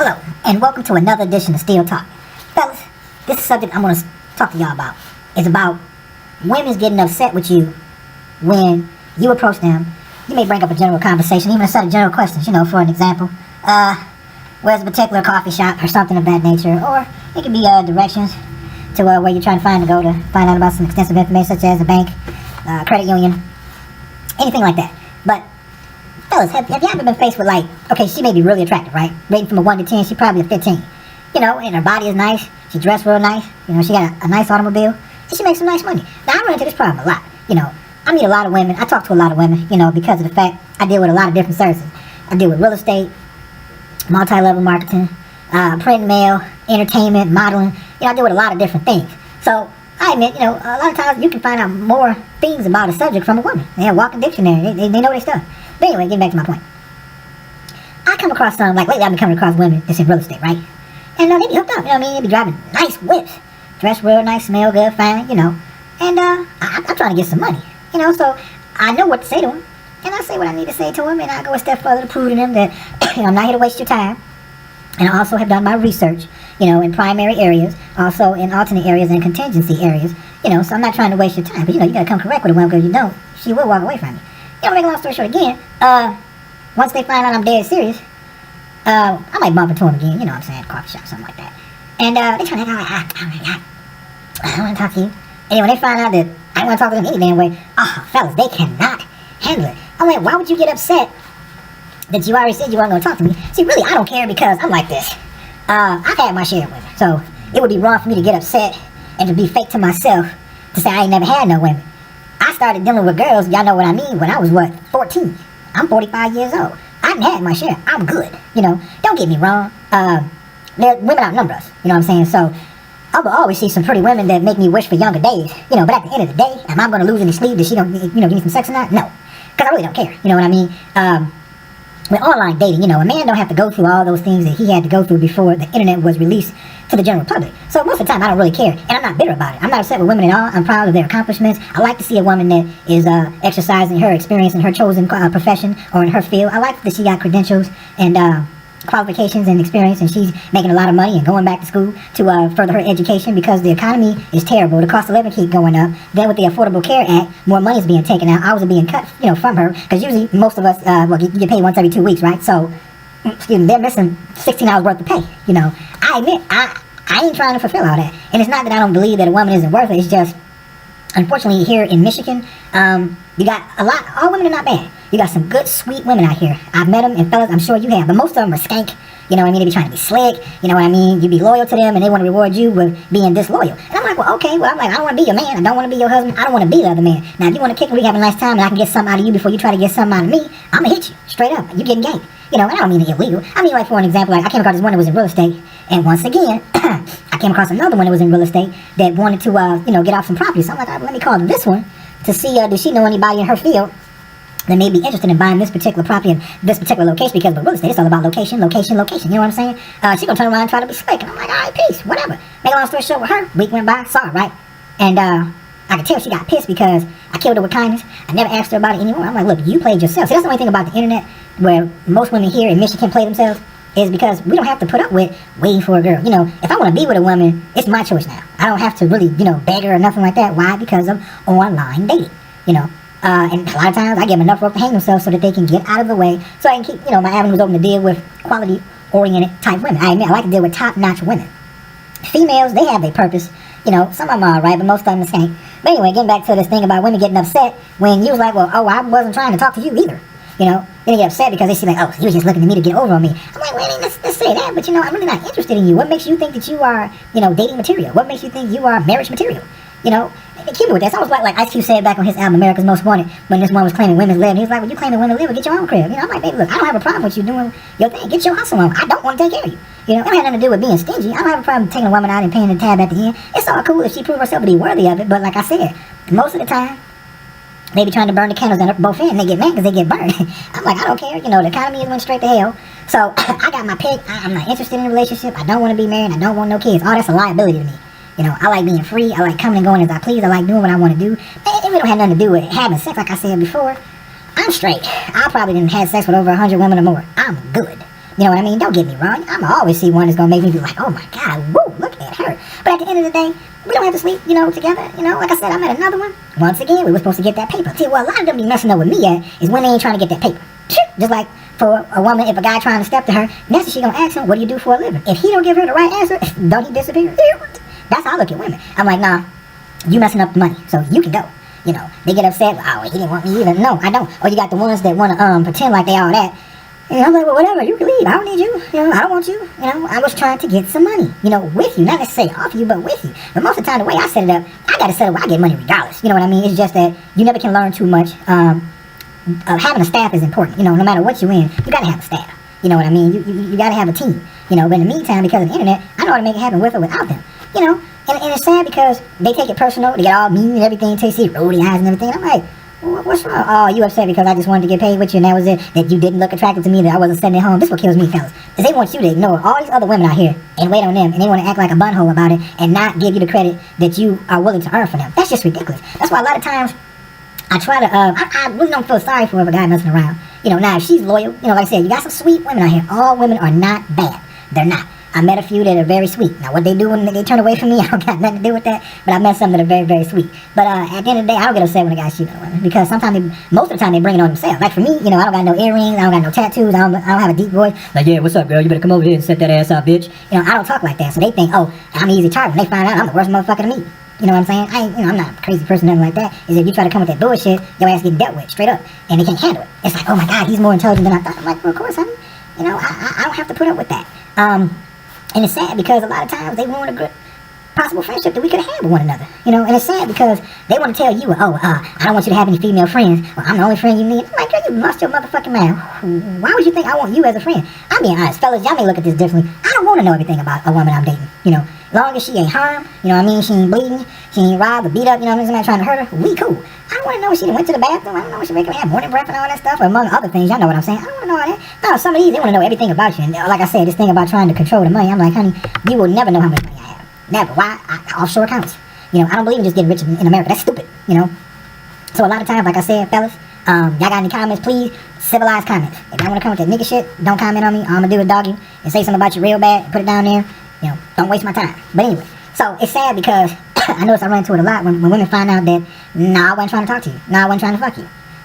Hello, and welcome to another edition of Steel Talk. Fellas, this subject I'm going to talk to y'all about is about women's getting upset with you when you approach them. You may bring up a general conversation, even a set of general questions, for an example. Where's a particular coffee shop or something of that nature? Or it could be directions to where you're trying to go to find out about some extensive information such as a bank, credit union, anything like that. But fellas, have you ever been faced with okay, she may be really attractive, right? Rating from a 1 to 10, she's probably a 15. And her body is nice, she dressed real nice, she got a nice automobile, and she makes some nice money. Now, I run into this problem a lot, I meet a lot of women, I talk to a lot of women, because of the fact I deal with a lot of different services. I deal with real estate, multi-level marketing, print and mail, entertainment, modeling, I deal with a lot of different things. So, I admit, a lot of times you can find out more things about a subject from a woman. They have a walking dictionary, they know their stuff. But anyway, getting back to my point. I come across some, lately I've been coming across women that's in real estate, right? And they be hooked up, they be driving nice whips. Dressed real nice, smell good, fine, And I'm trying to get some money, so I know what to say to them. And I say what I need to say to them, and I go a step further to prove to them that I'm not here to waste your time. And I also have done my research, in primary areas, also in alternate areas and contingency areas, so I'm not trying to waste your time. But, you gotta come correct with a woman, because you don't, she will walk away from you. Make a long story short again, once they find out I'm dead serious, I might bump into them again, what I'm saying, coffee shop, something like that. And they try to I don't want to talk to you. And when they find out that I don't want to talk to them any damn way, fellas, they cannot handle it. I'm like, why would you get upset that you already said you weren't going to talk to me? See, really, I don't care, because I'm like this. I've had my share of women, so it would be wrong for me to get upset and to be fake to myself to say I ain't never had no women. I started dealing with girls, y'all know what I mean, when I was, 14. I'm 45 years old. I done had my share. I'm good, Don't get me wrong. Women outnumber us, you know what I'm saying? So, I will always see some pretty women that make me wish for younger days, but at the end of the day, am I going to lose any sleep that she don't, give me some sex or not? No. Because I really don't care, you know what I mean? With online dating, a man don't have to go through all those things that he had to go through before the internet was released to the general public. So most of the time, I don't really care, and I'm not bitter about it. I'm not upset with women at all. I'm proud of their accomplishments. I like to see a woman that is exercising her experience in her chosen profession or in her field. I like that she got credentials and qualifications and experience, and she's making a lot of money and going back to school to further her education, because the economy is terrible. The cost of living keep going up. Then with the Affordable Care Act, more money is being taken out. Hours are being cut, from her, because usually most of us, you get paid once every 2 weeks, right? So, they're missing 16 hours worth of pay. I admit, I ain't trying to fulfill all that, and it's not that I don't believe that a woman isn't worth it. It's just, unfortunately, here in Michigan, you got all women are not bad. You got some good, sweet women out here. I've met them, and fellas, I'm sure you have, but most of them are skank. They be trying to be slick, you be loyal to them, and they want to reward you with being disloyal. And I'm like, well, okay, I don't want to be your man, I don't want to be your husband, I don't want to be the other man. Now, if you want to kick me, we have a nice time, and I can get something out of you before you try to get something out of me, I'm going to hit you, straight up, you getting game. And I don't mean it illegal. I mean, for an example, I came across this one that was in real estate, and once again, I came across another one that was in real estate that wanted to, get off some property. So I'm like, all right, let me call this one to see, does she know anybody in her field that may be interested in buying this particular property in this particular location, because with real estate, it's all about location, you know what I'm saying? She gonna turn around and try to be slick, and I'm like, all right, peace, whatever. Make a long story short with her, week went by, saw her, right? And I could tell she got pissed because I killed her with kindness. I never asked her about it anymore. I'm like, look, you played yourself. See, that's the only thing about the internet where most women here in Michigan play themselves, is because we don't have to put up with waiting for a girl. If I want to be with a woman, it's my choice now. I don't have to really, beg her or nothing like that. Why? Because of online dating, and a lot of times I give them enough rope to hang themselves so that they can get out of the way, so I can keep, my avenues open to deal with quality-oriented type women. I admit, I like to deal with top-notch women. Females, they have their purpose. Some of them are right, but most of them are skank. But anyway, getting back to this thing about women getting upset when you was like, well, I wasn't trying to talk to you either. Then they get upset because they see oh, you was just looking at me to get over on me. I'm like, well, let's say that, but I'm really not interested in you. What makes you think that you are, dating material? What makes you think you are marriage material? Keep it with that. It's almost like Ice Cube said back on his album America's Most Wanted, when this one was claiming women's lib. He was like, well, you claiming women's lib, get your own crib. I'm like, baby, look, I don't have a problem with you doing your thing. Get your hustle on. I don't want to take care of you. It don't have nothing to do with being stingy. I don't have a problem taking a woman out and paying the tab at the end. It's all cool if she proves herself to be worthy of it, but like I said, most of the time, they be trying to burn the candles at both ends, and they get mad because they get burned. I'm like, I don't care. The economy is went straight to hell. So, I got my pick. I'm not interested in a relationship. I don't want to be married. I don't want no kids. All that's a liability to me. I like being free. I like coming and going as I please. I like doing what I want to do. It really don't have nothing to do with having sex, like I said before. I'm straight. I probably didn't have sex with over 100 women or more. I'm good. You know what I mean? Don't get me wrong. I'm always see one that's gonna make me be like, oh my God, whoa, look at her. But at the end of the day, we don't have to sleep, together. Like I said, I met another one. Once again, we were supposed to get that paper. See, well, a lot of them be messing up with me at is when they ain't trying to get that paper. Just like for a woman, if a guy trying to step to her, next she gonna ask him, what do you do for a living? If he don't give her the right answer, don't he disappear? That's how I look at women. I'm like, nah, you messing up the money, so you can go. They get upset, oh, he didn't want me either. No, I don't. Or you got the ones that want to pretend like they all that. I'm like, well, whatever, you can leave. I don't need you. I don't want you. I was trying to get some money, with you. Not necessarily off you, but with you. But most of the time, the way I set it up, I got to set it up. I get money regardless. You know what I mean? It's just that you never can learn too much. Having a staff is important. No matter what you're in, you got to have a staff. You know what I mean? You got to have a team. But in the meantime, because of the internet, I know how to make it happen with or without them. And it's sad because they take it personal. They get all mean and everything until you see rolly eyes and everything. I'm like, what's wrong? Oh, you upset because I just wanted to get paid with you and that was it? That you didn't look attractive to me, that I wasn't sending it home? This is what kills me, fellas. Is they want you to ignore all these other women out here and wait on them, and they want to act like a bunhole about it and not give you the credit that you are willing to earn for them. That's just ridiculous. That's why a lot of times I try to, I really don't feel sorry for a guy messing around. Now if she's loyal, like I said, you got some sweet women out here. All women are not bad. They're not. I met a few that are very sweet. Now, what they do when they turn away from me, I don't got nothing to do with that. But I met some that are very, very sweet. But at the end of the day, I don't get upset when a guy cheats on women. Because most of the time, they bring it on themselves. Like for me, I don't got no earrings. I don't got no tattoos. I don't have a deep voice. Like, yeah, what's up, girl? You better come over here and set that ass out, bitch. I don't talk like that. So they think, oh, I'm easy target. When they find out, I'm the worst motherfucker to meet. You know what I'm saying? I'm not a crazy person, nothing like that. Is if you try to come with that bullshit, your ass getting dealt with, straight up. And they can't handle it. It's like, oh my God, he's more intelligent than I thought. I'm like, well, of course, honey. I don't have to put up with that. And it's sad because a lot of times they ruin a good possible friendship that we could have had with one another. And it's sad because they want to tell you, I don't want you to have any female friends. Well, I'm the only friend you need. I'm like, girl, you lost your motherfucking mind. Why would you think I want you as a friend? I'm being honest, fellas, y'all may look at this differently. I don't want to know everything about a woman I'm dating. As long as she ain't harmed, she ain't bleeding, she ain't robbed or beat up, somebody trying to hurt her, we cool. I don't want to know if she went to the bathroom. I don't know if she regularly had morning breath and all that stuff, or among other things. Y'all know what I'm saying. I don't want to know all that. No, some of these, they want to know everything about you. And like I said, this thing about trying to control the money, I'm like, honey, you will never know how much money I have. Never. Why? Offshore accounts. I don't believe in just getting rich in America. That's stupid, So a lot of times, like I said, fellas, y'all got any comments, please, civilized comments. If y'all want to come with that nigga shit, don't comment on me. All I'm going to do is dog you and say something about you real bad, put it down there. Don't waste my time. But anyway, so it's sad because I notice I run into it a lot when women find out that, nah, I wasn't trying to talk to you. Nah, I wasn't trying to fuck you.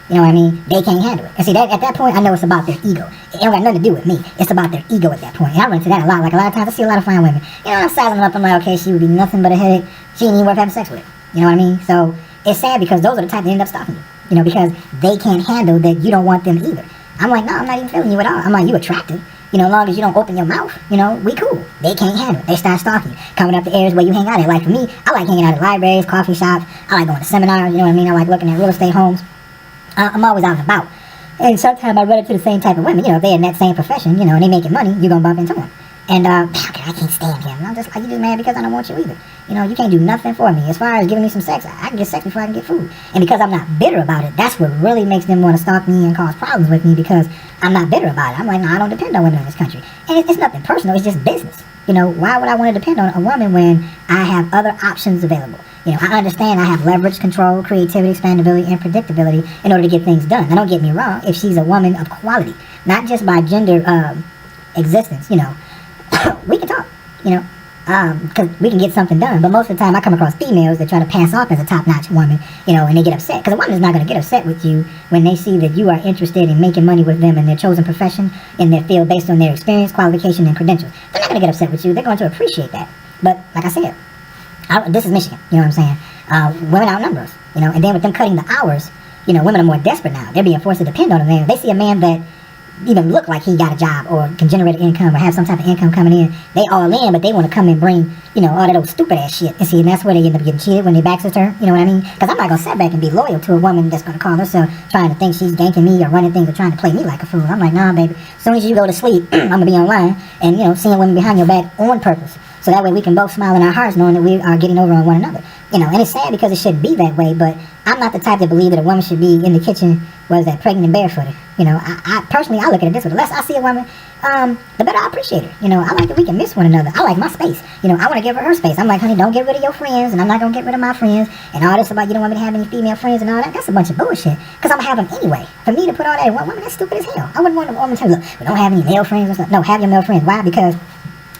You know what I mean? They can't handle it. And see, at that point, I know it's about their ego. It don't got nothing to do with me. It's about their ego at that point. And I run into that a lot. Like a lot of times, I see a lot of fine women. I'm sizing them up. I'm like, okay, she would be nothing but a headache. She ain't even worth having sex with. You know what I mean? So it's sad because those are the type that end up stalking you. Because they can't handle that you don't want them either. I'm like, no, I'm not even feeling you at all. I'm like, you attractive. As long as you don't open your mouth, we cool. They can't handle it. They start stalking you. Coming up the areas where you hang out at. Like for me, I like hanging out at libraries, coffee shops. I like going to seminars, you know what I mean? I like looking at real estate homes. I'm always out and about. And sometimes I run into the same type of women. If they're in that same profession, and they making money, you're going to bump into them. And, I can't stand him. And I'm just like, you just mad because I don't want you either. You can't do nothing for me. As far as giving me some sex, I can get sex before I can get food. And because I'm not bitter about it, that's what really makes them want to stalk me and cause problems with me because I'm not bitter about it. I'm like, no, I don't depend on women in this country. And it's nothing personal. It's just business. Why would I want to depend on a woman when I have other options available? I understand I have leverage, control, creativity, expandability, and predictability in order to get things done. Now, don't get me wrong. If she's a woman of quality, not just by gender existence, we can talk, because we can get something done. But most of the time, I come across females that try to pass off as a top-notch woman, and they get upset. Because a woman is not going to get upset with you when they see that you are interested in making money with them in their chosen profession, in their field, based on their experience, qualification, and credentials. They're not going to get upset with you. They're going to appreciate that. But, like I said, this is Michigan, you know what I'm saying? Women outnumber us, and then with them cutting the hours, women are more desperate now. They're being forced to depend on a man. They see a man that even look like he got a job or can generate an income or have some type of income coming in, they all in, but they want to come and bring, all that old stupid ass shit. And see, and that's where they end up getting cheated when their backs are turned, you know what I mean? Because I'm not going to sit back and be loyal to a woman that's going to call herself trying to think she's ganking me or running things or trying to play me like a fool. I'm like, nah, baby, as soon as you go to sleep, I'm going to be online and, seeing women behind your back on purpose. So that way we can both smile in our hearts knowing that we are getting over on one another. And it's sad because it shouldn't be that way, but I'm not the type to believe that a woman should be in the kitchen what is that, pregnant and barefooted. You know, I personally, I look at it this way. The less I see a woman, the better I appreciate her. You know, I like that we can miss one another. I like my space. You know, I want to give her space. I'm like, honey, don't get rid of your friends, and I'm not going to get rid of my friends, and all this about you don't want me to have any female friends and all that. That's a bunch of bullshit, because I'm going to have them anyway. For me to put all that in one woman, that's stupid as hell. I wouldn't want a woman to tell me, look, we don't have any male friends or stuff. No, have your male friends. Why? Because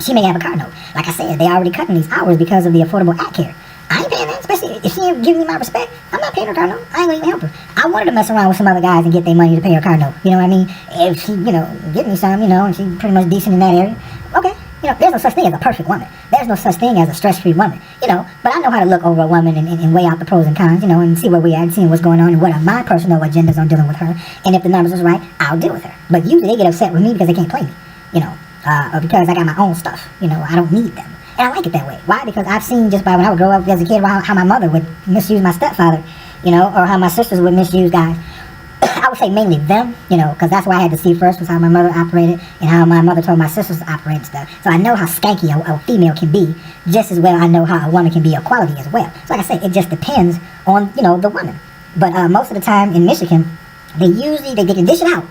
she may have a car note. Like I said, they already cutting these hours because of the Affordable Act Care. I ain't paying that, especially if she ain't giving me my respect. I'm not paying her car note. I ain't gonna even help her. I wanted to mess around with some other guys and get their money to pay her car note. You know what I mean? If she, you know, give me some, you know, and she's pretty much decent in that area, okay. You know, there's no such thing as a perfect woman. There's no such thing as a stress-free woman. You know, but I know how to look over a woman and weigh out the pros and cons, you know, and see where we at and seeing what's going on and what are my personal agendas on dealing with her. And if the numbers is right, I'll deal with her. But usually they get upset with me because they can't play me, you know, or because I got my own stuff. You know, I don't need them. And I like it that way. Why? Because I've seen just by when I would grow up as a kid how my mother would misuse my stepfather, you know, or how my sisters would misuse guys. I would say mainly them, you know, because that's what I had to see first was how my mother operated and how my mother told my sisters to operate and stuff. So I know how skanky a female can be just as well I know how a woman can be a quality as well. So like I say, it just depends on, you know, the woman. But most of the time in Michigan, they can dish it out,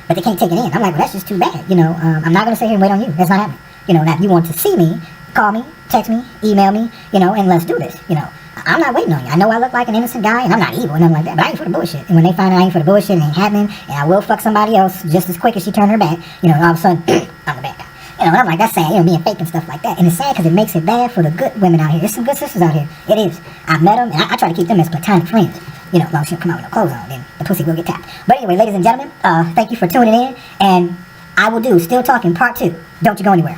but they can't take it in. I'm like, well, that's just too bad, you know. I'm not going to sit here and wait on you. That's not happening. You know, now if you want to see me, call me, text me, email me, you know, and let's do this, you know. I'm not waiting on you. I know I look like an innocent guy, and I'm not evil or nothing like that, but I ain't for the bullshit. And when they find out I ain't for the bullshit, it ain't happening, and I will fuck somebody else just as quick as she turned her back, you know, and all of a sudden, I'm the bad guy. You know, and I'm like, that's sad, you know, being fake and stuff like that. And it's sad because it makes it bad for the good women out here. There's some good sisters out here. It is. I've met them, and I try to keep them as platonic friends. You know, as long as she don't come out with no clothes on, then the pussy will get tapped. But anyway, ladies and gentlemen, thank you for tuning in, and I will do Still Talking Part 2. Don't you go anywhere.